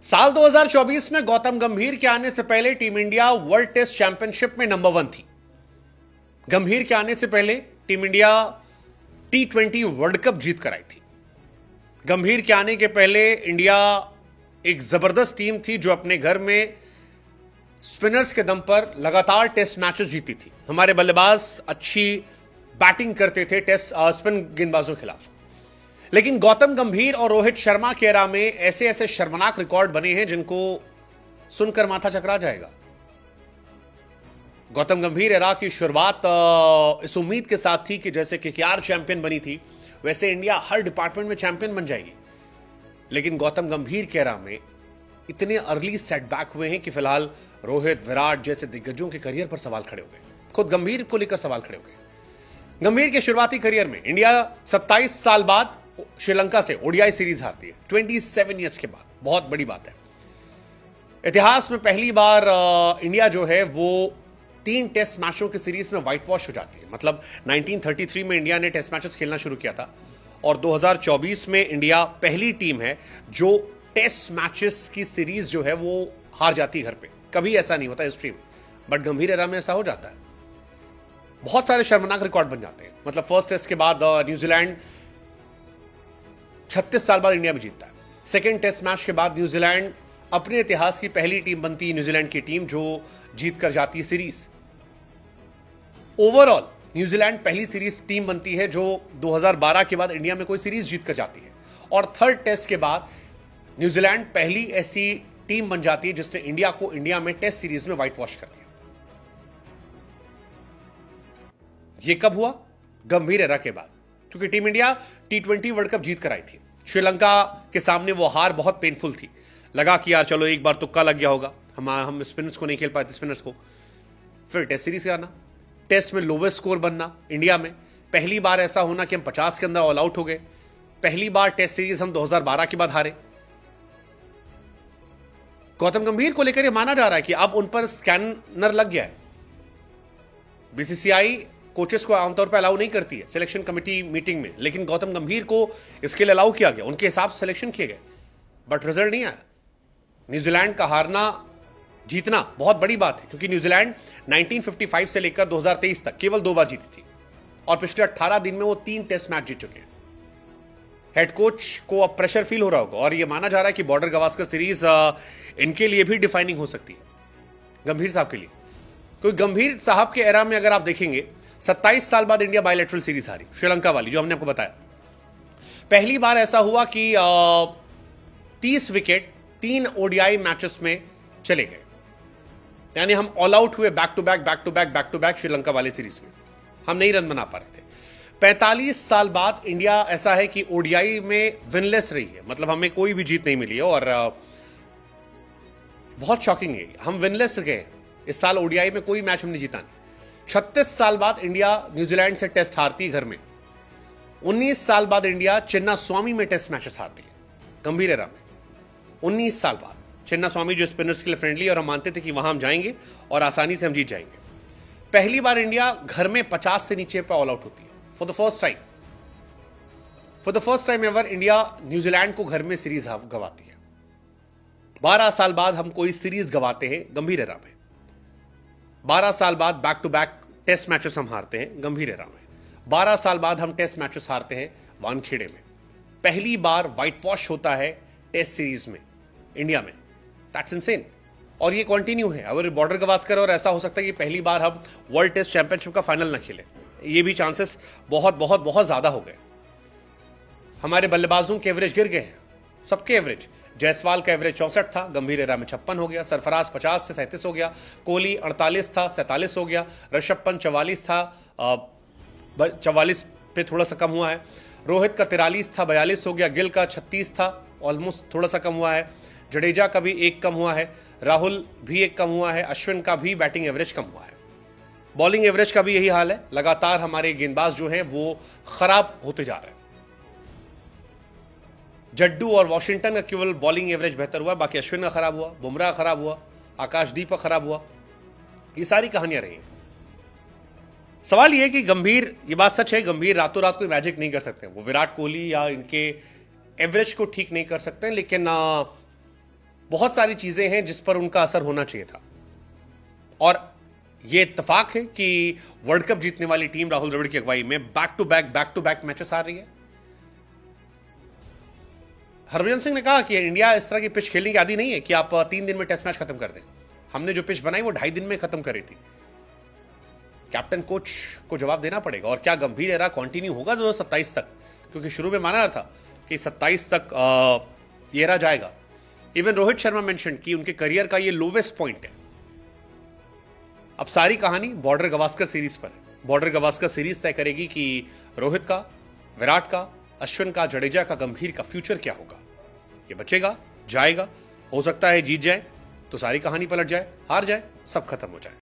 साल 2024 में गौतम गंभीर के आने से पहले team India world test championship में नंबर 1 थी। गंभीर के आने से पहले team India T20 world cup जीत कर आई थी। गंभीर के आने के पहले इंडिया एक जबरदस्त टीम थी जो अपने घर में स्पिनर्स के दम पर लगातार टेस्ट मैचेस जीती थी। हमारे बल्लेबाज अच्छी बैटिंग करते थे टेस्ट स्पिन गेंदबाजों के खिलाफ। लेकिन गौतम गंभीर और रोहित शर्मा के एरा में ऐसे ऐसे शर्मनाक रिकॉर्ड बने हैं जिनको सुनकर माथा चकरा जाएगा। गौतम गंभीर एरा की शुरुआत इस उम्मीद के साथ थी कि जैसे केकेआर चैंपियन बनी थी वैसे इंडिया हर डिपार्टमेंट में चैंपियन बन जाएगी। लेकिन गौतम गंभीर के एरा में इतने अर्ली सेटबैक हुए हैं कि फिलहाल रोहित, विराट जैसे दिग्गजों के करियर पर सवाल खड़े हो गए। खुद गंभीर को लेकर सवाल खड़े हो गए। गंभीर के शुरुआती करियर में इंडिया 27 साल बाद श्रीलंका से ओडीआई सीरीज हारती है, 27 ईयर्स के बाद। बहुत बड़ी बात है। इतिहास में पहली बार इंडिया जो है वो 3 टेस्ट मैचों की सीरीज में व्हाइट वॉश हो जाती है। मतलब 1933 में इंडिया ने टेस्ट मैचेस खेलना शुरू किया था और 2024 में इंडिया पहली टीम है जो टेस्ट मैचेस की सीरीज जो है वो हार जाती है घर पे। कभी ऐसा नहीं होता हिस्ट्री में, बट गंभीर एरा में ऐसा हो जाता है। बहुत सारे शर्मनाक रिकॉर्ड बन जाते हैं। मतलब फर्स्ट टेस्ट के बाद न्यूजीलैंड 36 साल बाद इंडिया में जीतता है। सेकेंड टेस्ट मैच के बाद न्यूजीलैंड अपने इतिहास की पहली टीम बनती है, न्यूजीलैंड की टीम जो जीत कर जाती है सीरीज। ओवरऑल न्यूजीलैंड पहली सीरीज टीम बनती है जो 2012 के बाद इंडिया में कोई सीरीज जीत कर जाती है। और थर्ड टेस्ट के बाद न्यूजीलैंड पहली ऐसी टीम बन जाती है जिसने इंडिया को इंडिया में टेस्ट सीरीज में व्हाइट वॉश कर दिया। यह कब हुआ? गंभीर एरा के बाद, क्योंकि team India T20 world cup जीत कर आई थी। श्रीलंका के सामने वो हार बहुत पेनफुल थी। लगा कि यार चलो एक बार तुक्का लग गया होगा, हम स्पिनर्स को नहीं खेल पाए थे, स्पिनर्स को। फिर टेस्ट सीरीज का आना, टेस्ट में लोवेस्ट स्कोर बनना इंडिया में। पहली बार ऐसा होना कि हम 50 के अंदर ऑल आउट हो गए। पहली बार टेस्ट सीरीज हम 2012 के बाद हारे। गौतम गंभीर को लेकर यह माना जा रहा है कि अब उन पर स्कैनर लग गया है। बीसीसीआई कोचेस को आमतौर पर अलाउ नहीं करती है सिलेक्शन कमेटी मीटिंग में, लेकिन गौतम गंभीर को इसके लिए अलाउ किया गया। उनके हिसाब से सिलेक्शन किए गए, बट रिजल्ट नहीं आया। न्यूजीलैंड का हारना जीतना बहुत बड़ी बात है, क्योंकि न्यूजीलैंड 1955 से लेकर 2023 तक केवल 2 बार जीती थी और पिछले 18 दिन में वो 3 टेस्ट मैच जीत चुके हैं। हेड कोच को अब प्रेशर फील हो रहा होगा और यह माना जा रहा है कि बॉर्डर गवास्कर सीरीज इनके लिए भी डिफाइनिंग हो सकती है, गंभीर साहब के लिए। क्योंकि गंभीर साहब के एरा में अगर आप देखेंगे 27 साल बाद इंडिया बायलैटरल सीरीज हारी, श्रीलंका वाली जो हमने आपको बताया। पहली बार ऐसा हुआ कि 30 विकेट 3 ओडीआई मैचेस में चले गए, यानी हम ऑल आउट हुए बैक टू बैक श्रीलंका वाली सीरीज में। हम नहीं रन बना पा रहे थे। 45 साल बाद इंडिया ऐसा है कि ओडीआई में विनलेस रही है, मतलब हमें कोई भी जीत नहीं मिली है और बहुत शॉकिंग है, हम विनलेस गए। इस साल ओडीआई में कोई मैच हमने जीता नहीं। 36 साल बाद इंडिया न्यूजीलैंड से टेस्ट हारती है घर में। 19 साल बाद इंडिया चिन्नास्वामी में टेस्ट मैचेस हारती है, गंभीर एरा में। 19 साल बाद चिन्नास्वामी जो स्पिनर्स के लिए फ्रेंडली, और हम मानते थे कि वहां हम जाएंगे और आसानी से हम जीत जाएंगे। पहली बार इंडिया घर में 50 से नीचे पर ऑल आउट होती है for the first time ever India New Zealand को घर में सीरीज गवाती है। 12 साल बाद हम कोई सीरीज गवाते हैं गंभीर एरा में। 12 साल बाद back to back test matches हम हारते हैं गंभीर एरा में। 12 साल बाद हम टेस्ट मैचेस हारते हैं वानखेड़े में। पहली बार व्हाइट वॉश होता है टेस्ट सीरीज में इंडिया में। That's insane. और ये कंटिन्यू है। अगर बॉर्डर गवास्कर, और ऐसा हो सकता है कि पहली बार हम वर्ल्ड टेस्ट चैंपियनशिप का फाइनल ना खेलें। ये भी चांसेस बहुत बहुत बहुत ज्यादा हो गए। हमारे बल्लेबाजों के एवरेज गिर गए हैं, सबके एवरेज। जायसवाल का एवरेज 64 था, गंभीर एरा में 56 हो गया। सरफराज 50 से 37 हो गया। कोहली 48 था, 47 हो गया। ऋषभ पंत 44 था, 44 पे थोड़ा सा कम हुआ है। रोहित का 43 था, 42 हो गया। गिल का 36 था, ऑलमोस्ट थोड़ा सा कम हुआ है। जडेजा का भी 1 कम हुआ है। राहुल भी 1 कम हुआ है। अश्विन का भी बैटिंग एवरेज कम हुआ है। बॉलिंग एवरेज का भी यही हाल है। लगातार हमारे गेंदबाज जो हैं वो खराब होते जा रहे हैं। जड्डू और वॉशिंगटन का केवल बॉलिंग एवरेज बेहतर हुआ, बाकी अश्विन का खराब हुआ, बुमराह खराब हुआ, आकाशदीप का खराब हुआ। ये सारी कहानियां रही हैं। सवाल यह है कि गंभीर, ये बात सच है, गंभीर रातों रात कोई मैजिक नहीं कर सकते। वो विराट कोहली या इनके एवरेज को ठीक नहीं कर सकते, लेकिन बहुत सारी चीजें हैं जिस पर उनका असर होना चाहिए था। और यह इत्तेफाक है कि वर्ल्ड कप जीतने वाली टीम राहुल द्रविड़ की अगुवाई में बैक टू बैक मैचेस आ रही है। हरभजन सिंह ने कहा कि इंडिया इस तरह की पिच खेलने की आदी नहीं है कि आप 3 दिन में टेस्ट मैच खत्म कर दें। हमने जो पिच बनाई वो 2.5 दिन में खत्म करी थी। कैप्टन कोच को जवाब देना पड़ेगा। और क्या गंभीर एरा कंटिन्यू होगा 2027 तक? क्योंकि शुरू में माना था कि 27 तक ये एरा जाएगा। इवन रोहित शर्मा मेंशन कि उनके करियर का ये लोवेस्ट पॉइंट है। अब सारी कहानी बॉर्डर गावस्कर सीरीज पर है। बॉर्डर गावस्कर सीरीज तय करेगी कि रोहित का, विराट का, अश्विन का, जडेजा का, गंभीर का फ्यूचर क्या होगा। ये बचेगा, जाएगा, हो सकता है जीत जाए तो सारी कहानी पलट जाए, हार जाए सब खत्म हो जाए।